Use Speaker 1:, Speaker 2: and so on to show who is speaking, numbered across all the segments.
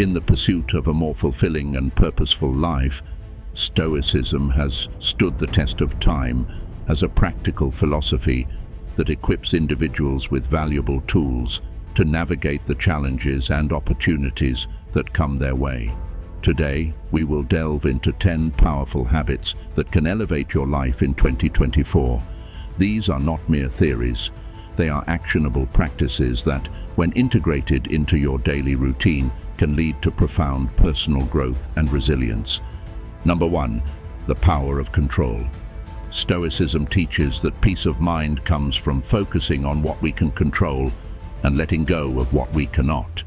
Speaker 1: In the pursuit of a more fulfilling and purposeful life, Stoicism has stood the test of time as a practical philosophy that equips individuals with valuable tools to navigate the challenges and opportunities that come their way. Today, we will delve into 10 powerful habits that can elevate your life in 2024. These are not mere theories. They are actionable practices that, when integrated into your daily routine, can lead to profound personal growth and resilience. Number 1. The power of control. Stoicism teaches that peace of mind comes from focusing on what we can control and letting go of what we cannot.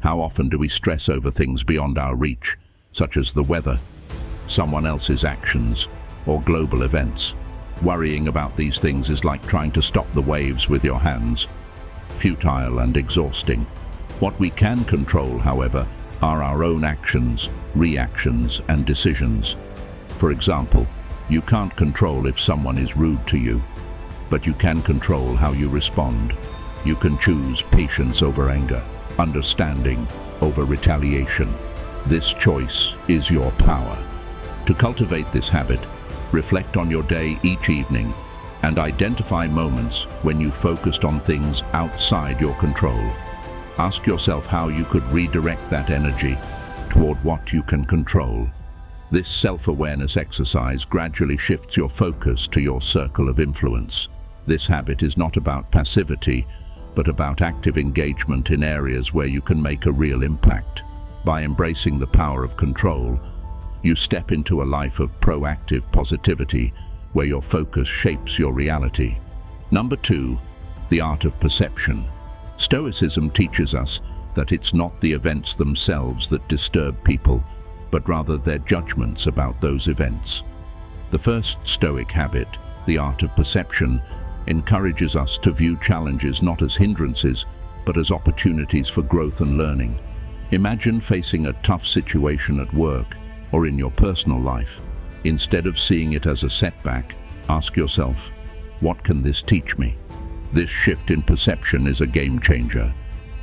Speaker 1: How often do we stress over things beyond our reach, such as the weather, someone else's actions, or global events? Worrying about these things is like trying to stop the waves with your hands. Futile and exhausting. What we can control, however, are our own actions, reactions, and decisions. For example, you can't control if someone is rude to you, but you can control how you respond. You can choose patience over anger, understanding over retaliation. This choice is your power. To cultivate this habit, reflect on your day each evening and identify moments when you focused on things outside your control. Ask yourself how you could redirect that energy toward what you can control. This self-awareness exercise gradually shifts your focus to your circle of influence. This habit is not about passivity, but about active engagement in areas where you can make a real impact. By embracing the power of control, you step into a life of proactive positivity where your focus shapes your reality. Number 2, the art of perception. Stoicism teaches us that it's not the events themselves that disturb people, but rather their judgments about those events. The first Stoic habit, the art of perception, encourages us to view challenges not as hindrances, but as opportunities for growth and learning. Imagine facing a tough situation at work or in your personal life. Instead of seeing it as a setback, ask yourself, what can this teach me? This shift in perception is a game changer,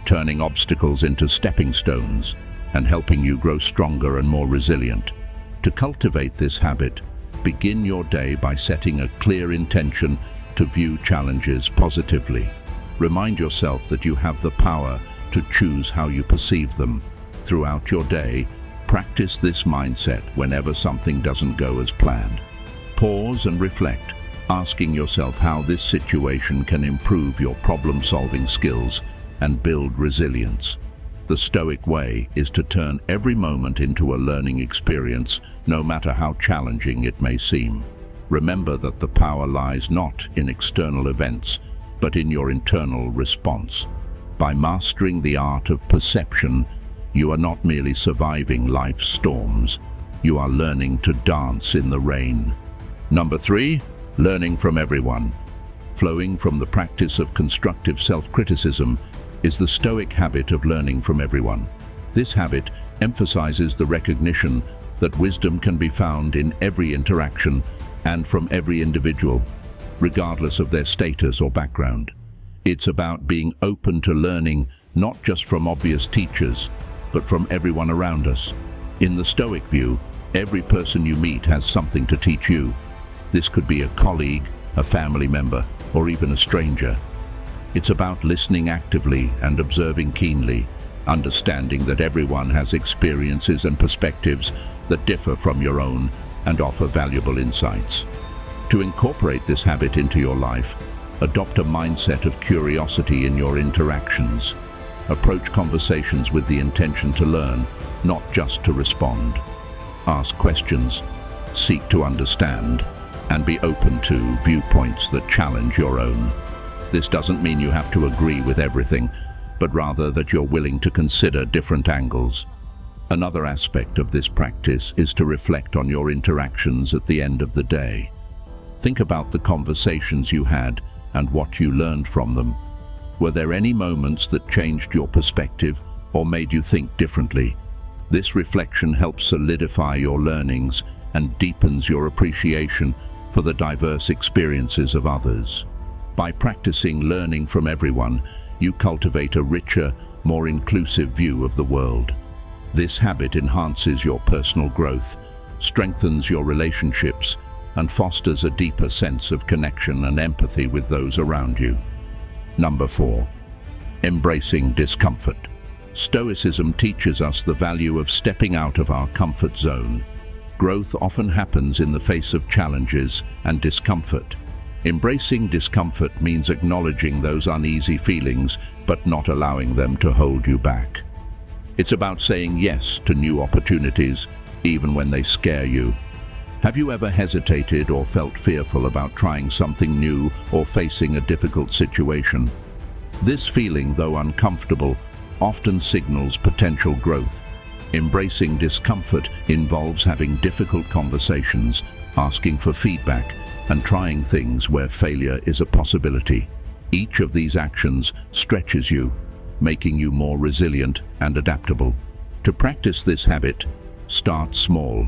Speaker 1: turning obstacles into stepping stones and helping you grow stronger and more resilient. To cultivate this habit, begin your day by setting a clear intention to view challenges positively. Remind yourself that you have the power to choose how you perceive them. Throughout your day, practice this mindset whenever something doesn't go as planned. Pause and reflect, asking yourself how this situation can improve your problem-solving skills and build resilience. The Stoic way is to turn every moment into a learning experience, no matter how challenging it may seem. Remember that the power lies not in external events, but in your internal response. By mastering the art of perception, you are not merely surviving life's storms, you are learning to dance in the rain. Number 3, learning from everyone. Flowing from the practice of constructive self-criticism is the Stoic habit of learning from everyone. This habit emphasizes the recognition that wisdom can be found in every interaction and from every individual, regardless of their status or background. It's about being open to learning not just from obvious teachers, but from everyone around us. In the Stoic view, every person you meet has something to teach you. This could be a colleague, a family member, or even a stranger. It's about listening actively and observing keenly, understanding that everyone has experiences and perspectives that differ from your own and offer valuable insights. To incorporate this habit into your life, adopt a mindset of curiosity in your interactions. Approach conversations with the intention to learn, not just to respond. Ask questions, seek to understand, and be open to viewpoints that challenge your own. This doesn't mean you have to agree with everything, but rather that you're willing to consider different angles. Another aspect of this practice is to reflect on your interactions at the end of the day. Think about the conversations you had and what you learned from them. Were there any moments that changed your perspective or made you think differently? This reflection helps solidify your learnings and deepens your appreciation for the diverse experiences of others. By practicing learning from everyone, you cultivate a richer, more inclusive view of the world. This habit enhances your personal growth, strengthens your relationships, and fosters a deeper sense of connection and empathy with those around you. Number 4. Embracing discomfort. Stoicism teaches us the value of stepping out of our comfort zone. Growth often happens in the face of challenges and discomfort. Embracing discomfort means acknowledging those uneasy feelings, but not allowing them to hold you back. It's about saying yes to new opportunities, even when they scare you. Have you ever hesitated or felt fearful about trying something new or facing a difficult situation? This feeling, though uncomfortable, often signals potential growth. Embracing discomfort involves having difficult conversations, asking for feedback, and trying things where failure is a possibility. Each of these actions stretches you, making you more resilient and adaptable. To practice this habit, start small.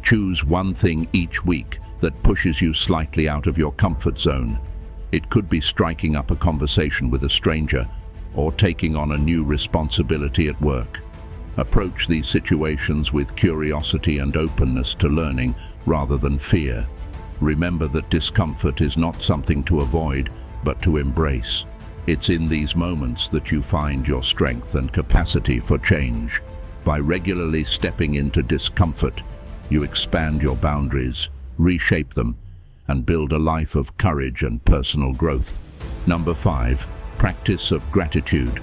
Speaker 1: Choose one thing each week that pushes you slightly out of your comfort zone. It could be striking up a conversation with a stranger or taking on a new responsibility at work. Approach these situations with curiosity and openness to learning rather than fear. Remember that discomfort is not something to avoid, but to embrace. It's in these moments that you find your strength and capacity for change. By regularly stepping into discomfort, you expand your boundaries, reshape them, and build a life of courage and personal growth. Number 5. Practice of gratitude.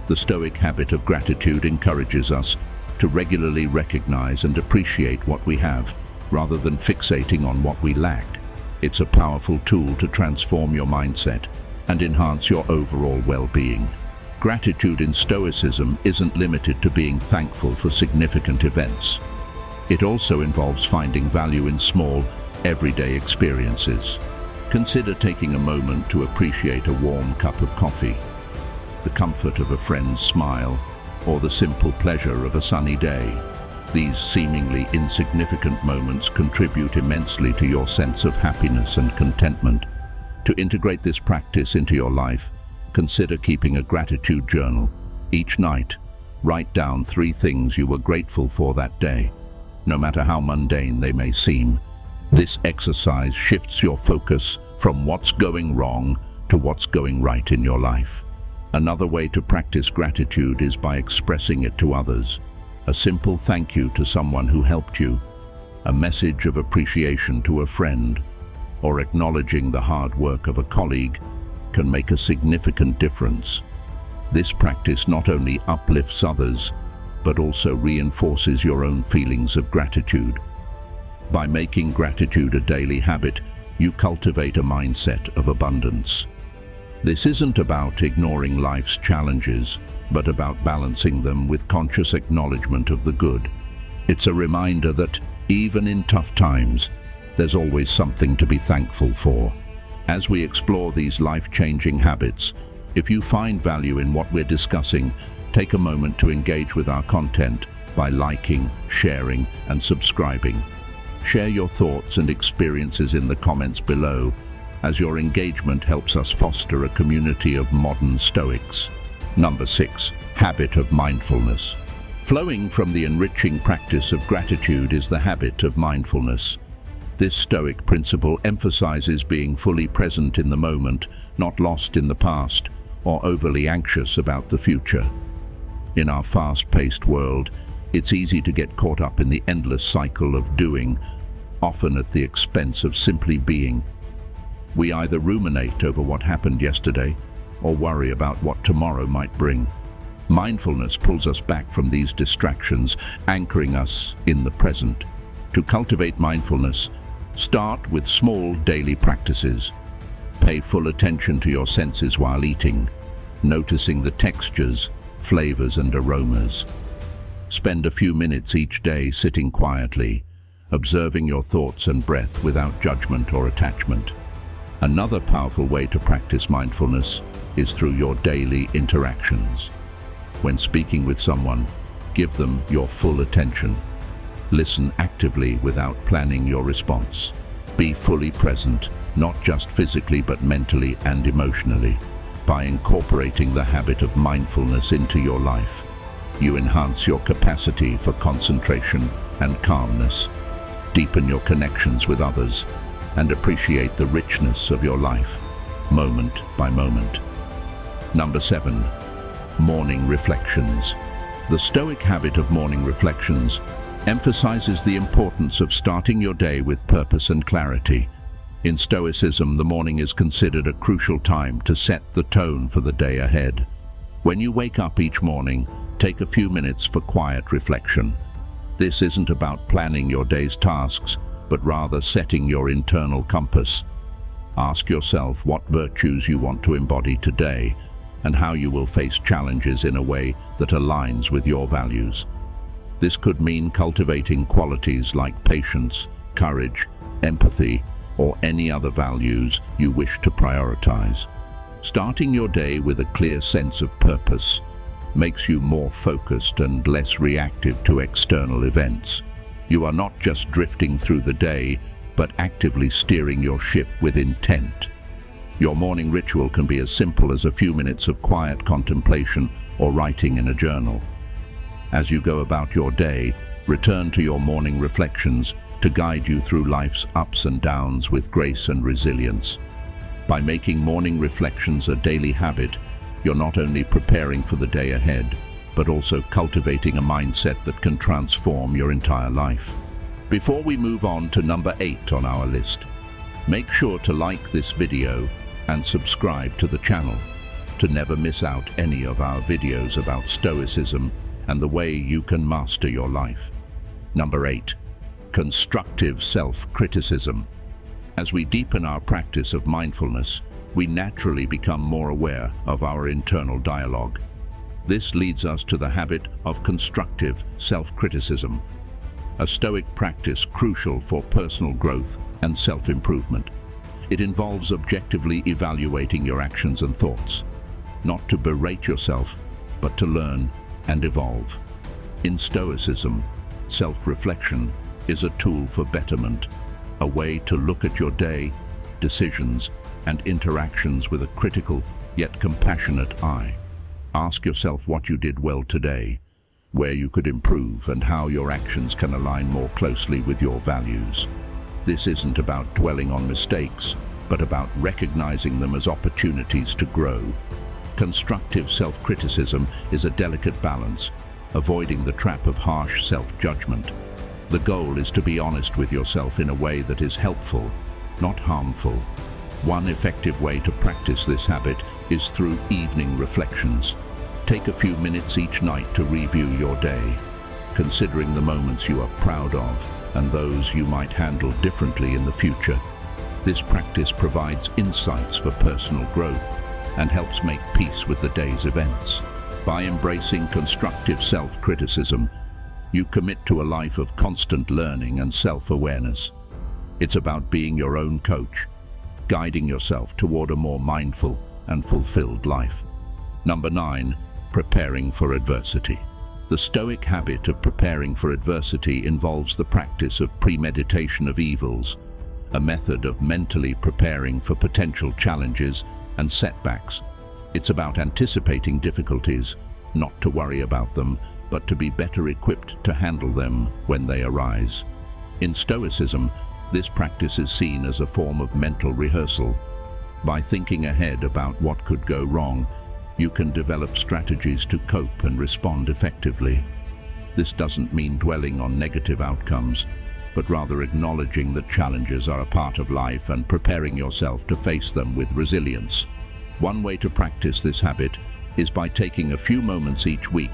Speaker 1: The Stoic habit of gratitude encourages us to regularly recognize and appreciate what we have, rather than fixating on what we lack. It's a powerful tool to transform your mindset and enhance your overall well-being. Gratitude in Stoicism isn't limited to being thankful for significant events. It also involves finding value in small, everyday experiences. Consider taking a moment to appreciate a warm cup of coffee, the comfort of a friend's smile, or the simple pleasure of a sunny day. These seemingly insignificant moments contribute immensely to your sense of happiness and contentment. To integrate this practice into your life, consider keeping a gratitude journal. Each night, write down 3 things you were grateful for that day, no matter how mundane they may seem. This exercise shifts your focus from what's going wrong to what's going right in your life. Another way to practice gratitude is by expressing it to others. A simple thank you to someone who helped you, a message of appreciation to a friend, or acknowledging the hard work of a colleague can make a significant difference. This practice not only uplifts others, but also reinforces your own feelings of gratitude. By making gratitude a daily habit, you cultivate a mindset of abundance. This isn't about ignoring life's challenges, but about balancing them with conscious acknowledgement of the good. It's a reminder that, even in tough times, there's always something to be thankful for. As we explore these life-changing habits, if you find value in what we're discussing, take a moment to engage with our content by liking, sharing, and subscribing. Share your thoughts and experiences in the comments below, as your engagement helps us foster a community of modern Stoics. Number 6. Habit of mindfulness. Flowing from the enriching practice of gratitude is the habit of mindfulness. This Stoic principle emphasizes being fully present in the moment, not lost in the past, or overly anxious about the future. In our fast-paced world, it's easy to get caught up in the endless cycle of doing, often at the expense of simply being. We either ruminate over what happened yesterday or worry about what tomorrow might bring. Mindfulness pulls us back from these distractions, anchoring us in the present. To cultivate mindfulness, start with small daily practices. Pay full attention to your senses while eating, noticing the textures, flavors, and aromas. Spend a few minutes each day sitting quietly, observing your thoughts and breath without judgment or attachment. Another powerful way to practice mindfulness is through your daily interactions. When speaking with someone, give them your full attention. Listen actively without planning your response. Be fully present, not just physically but mentally and emotionally. By incorporating the habit of mindfulness into your life, You enhance your capacity for concentration and calmness, deepen your connections with others, and appreciate the richness of your life, moment by moment. Number 7. Morning reflections. The Stoic habit of morning reflections emphasizes the importance of starting your day with purpose and clarity. In Stoicism, the morning is considered a crucial time to set the tone for the day ahead. When you wake up each morning, take a few minutes for quiet reflection. This isn't about planning your day's tasks, but rather setting your internal compass. Ask yourself what virtues you want to embody today, and how you will face challenges in a way that aligns with your values. This could mean cultivating qualities like patience, courage, empathy, or any other values you wish to prioritize. Starting your day with a clear sense of purpose makes you more focused and less reactive to external events. You are not just drifting through the day, but actively steering your ship with intent. Your morning ritual can be as simple as a few minutes of quiet contemplation or writing in a journal. As you go about your day, return to your morning reflections to guide you through life's ups and downs with grace and resilience. By making morning reflections a daily habit, you're not only preparing for the day ahead, but also cultivating a mindset that can transform your entire life. Before we move on to number 8 on our list, make sure to like this video and subscribe to the channel to never miss out any of our videos about Stoicism and the way you can master your life. Number 8. Constructive self-criticism. As we deepen our practice of mindfulness, we naturally become more aware of our internal dialogue. This leads us to the habit of constructive self-criticism, a Stoic practice crucial for personal growth and self-improvement. It involves objectively evaluating your actions and thoughts, not to berate yourself, but to learn and evolve. In Stoicism, self-reflection is a tool for betterment, a way to look at your day, decisions, and interactions with a critical yet compassionate eye. Ask yourself what you did well today, where you could improve, and how your actions can align more closely with your values. This isn't about dwelling on mistakes, but about recognizing them as opportunities to grow. Constructive self-criticism is a delicate balance, avoiding the trap of harsh self-judgment. The goal is to be honest with yourself in a way that is helpful, not harmful. One effective way to practice this habit is through evening reflections. Take a few minutes each night to review your day, considering the moments you are proud of and those you might handle differently in the future. This practice provides insights for personal growth and helps make peace with the day's events. By embracing constructive self-criticism, you commit to a life of constant learning and self-awareness. It's about being your own coach, guiding yourself toward a more mindful and fulfilled life. Number 9. Preparing for adversity. The Stoic habit of preparing for adversity involves the practice of premeditation of evils, a method of mentally preparing for potential challenges and setbacks. It's about anticipating difficulties, not to worry about them, but to be better equipped to handle them when they arise. In Stoicism, this practice is seen as a form of mental rehearsal. By thinking ahead about what could go wrong, you can develop strategies to cope and respond effectively. This doesn't mean dwelling on negative outcomes, but rather acknowledging that challenges are a part of life and preparing yourself to face them with resilience. One way to practice this habit is by taking a few moments each week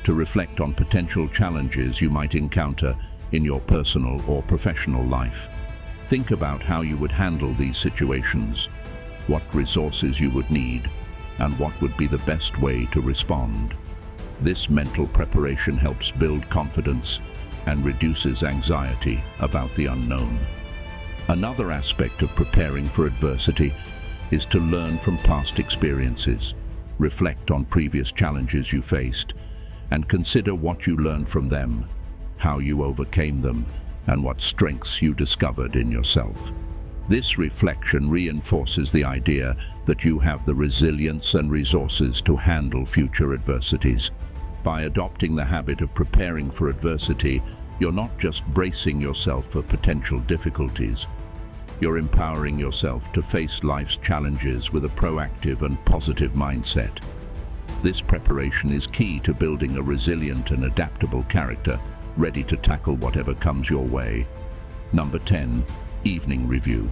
Speaker 1: to reflect on potential challenges you might encounter in your personal or professional life. Think about how you would handle these situations, what resources you would need, and what would be the best way to respond. This mental preparation helps build confidence and reduces anxiety about the unknown. Another aspect of preparing for adversity is to learn from past experiences. Reflect on previous challenges you faced and consider what you learned from them, how you overcame them, and what strengths you discovered in yourself. This reflection reinforces the idea that you have the resilience and resources to handle future adversities. By adopting the habit of preparing for adversity, you're not just bracing yourself for potential difficulties. You're empowering yourself to face life's challenges with a proactive and positive mindset. This preparation is key to building a resilient and adaptable character, ready to tackle whatever comes your way. Number 10, evening review.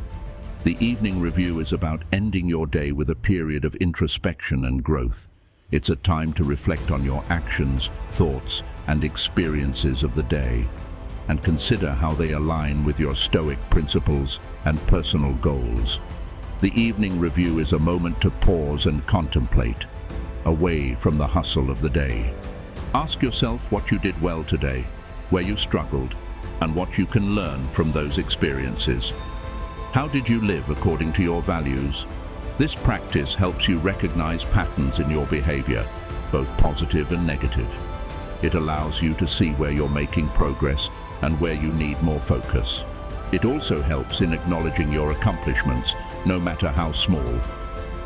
Speaker 1: The evening review is about ending your day with a period of introspection and growth. It's a time to reflect on your actions, thoughts, and experiences of the day, and consider how they align with your Stoic principles and personal goals. The evening review is a moment to pause and contemplate, away from the hustle of the day. Ask yourself what you did well today, where you struggled, and what you can learn from those experiences. How did you live according to your values? This practice helps you recognize patterns in your behavior, both positive and negative. It allows you to see where you're making progress and where you need more focus. It also helps in acknowledging your accomplishments, no matter how small,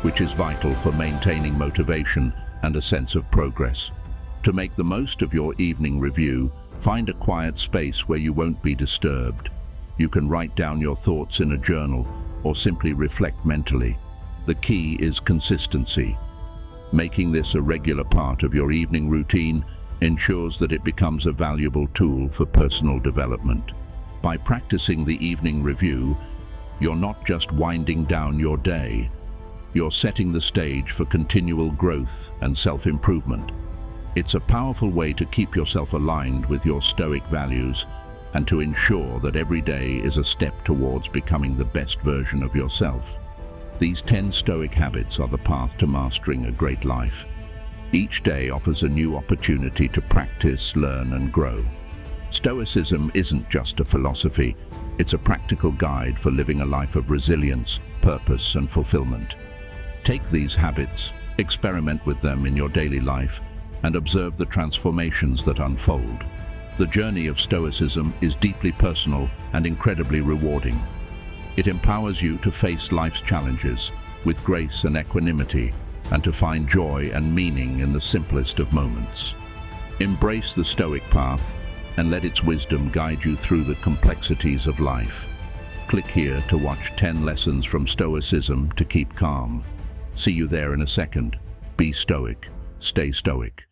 Speaker 1: which is vital for maintaining motivation and a sense of progress. To make the most of your evening review, find a quiet space where you won't be disturbed. You can write down your thoughts in a journal or simply reflect mentally. The key is consistency. Making this a regular part of your evening routine ensures that it becomes a valuable tool for personal development. By practicing the evening review, you're not just winding down your day, you're setting the stage for continual growth and self-improvement. It's a powerful way to keep yourself aligned with your Stoic values and to ensure that every day is a step towards becoming the best version of yourself. These 10 Stoic habits are the path to mastering a great life. Each day offers a new opportunity to practice, learn, and grow. Stoicism isn't just a philosophy, it's a practical guide for living a life of resilience, purpose, and fulfillment. Take these habits, experiment with them in your daily life, and observe the transformations that unfold. The journey of Stoicism is deeply personal and incredibly rewarding. It empowers you to face life's challenges with grace and equanimity, and to find joy and meaning in the simplest of moments. Embrace the Stoic path and let its wisdom guide you through the complexities of life. Click here to watch 10 lessons from Stoicism to keep calm. See you there in a second. Be Stoic. Stay Stoic.